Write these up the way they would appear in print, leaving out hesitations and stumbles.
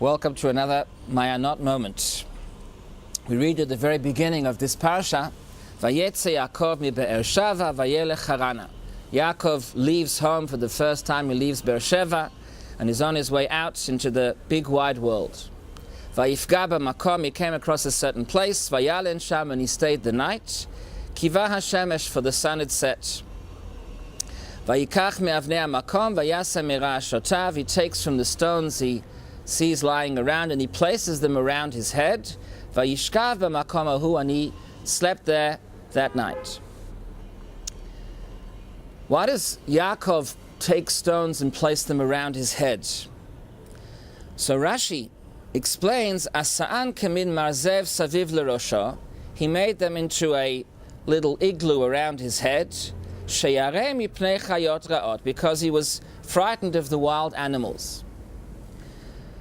Welcome to another Mayanot moment. We read at the very beginning of this parasha, Vayeitzei Yaakov mi Be'ersheva vayelech Harana. Yaakov leaves home for the first time. He leaves Beersheva and is on his way out into the big wide world. Vayifga b'makom, he came across a certain place. Vayalen sham, and he stayed the night. Kiva hashemesh, for the sun had set. Vayikach me'avnei hamakom vayasem mira'ashotav, he takes from the stones he sees lying around and he places them around his head. Vayishkav b'makom ahu, and he slept there that night. Why does Yaakov take stones and place them around his head? So Rashi explains, Asa'an kamin marzev saviv l'rosho, he made them into a little igloo around his head, sheyareh mipnei chayot ra'ot, because he was frightened of the wild animals.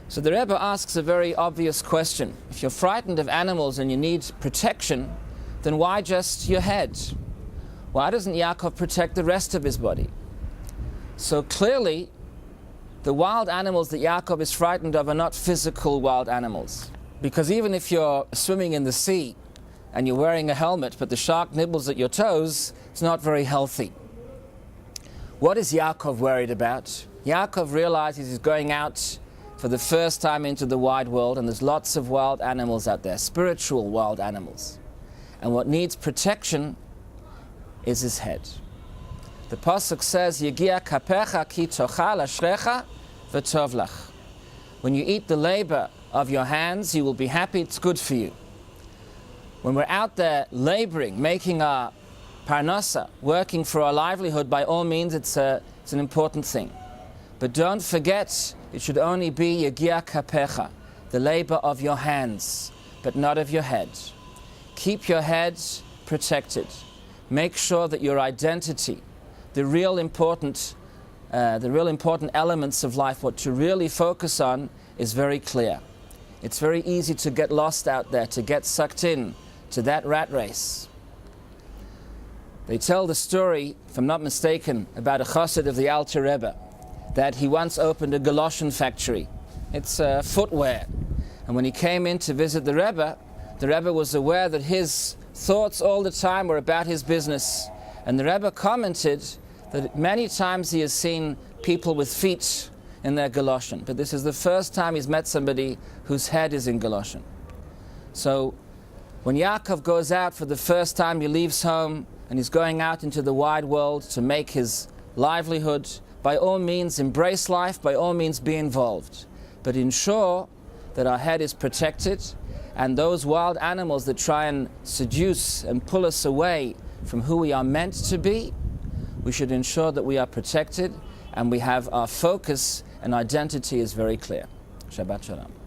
So the Rebbe asks a very obvious question. If you're frightened of animals and you need protection, then why just your head? Why doesn't Yaakov protect the rest of his body? So clearly, the wild animals that Yaakov is frightened of are not physical wild animals. Because even if you're swimming in the sea and you're wearing a helmet, but the shark nibbles at your toes, it's not very healthy. What is Yaakov worried about? Yaakov realizes he's going out for the first time into the wide world, and there's lots of wild animals out there, spiritual wild animals. And what needs protection is his head. The pasuk says, "Yegia kapecha ki tochal ashrecha v'tov lach." When you eat the labor of your hands, you will be happy. It's good for you. When we're out there laboring, making our parnasa, working for our livelihood, by all means, it's an important thing. But don't forget, it should only be yegia kapecha, the labor of your hands, but not of your head. Keep your head protected. Make sure that your identity, the real important elements of life, what to really focus on, is very clear. It's very easy to get lost out there, to get sucked in to that rat race. They tell the story, if I'm not mistaken, about a chassid of the Alter Rebbe, that he once opened a galoshin factory. It's footwear. And when he came in to visit the Rebbe was aware that his thoughts all the time were about his business. And the Rebbe commented that many times he has seen people with feet in their galoshin, but this is the first time he's met somebody whose head is in galoshin. So when Yaakov goes out for the first time, he leaves home and he's going out into the wide world to make his livelihood. By all means, embrace life, by all means, be involved. But ensure that our head is protected, and those wild animals that try and seduce and pull us away from who we are meant to be, we should ensure that we are protected and we have our focus and identity is very clear. Shabbat Shalom.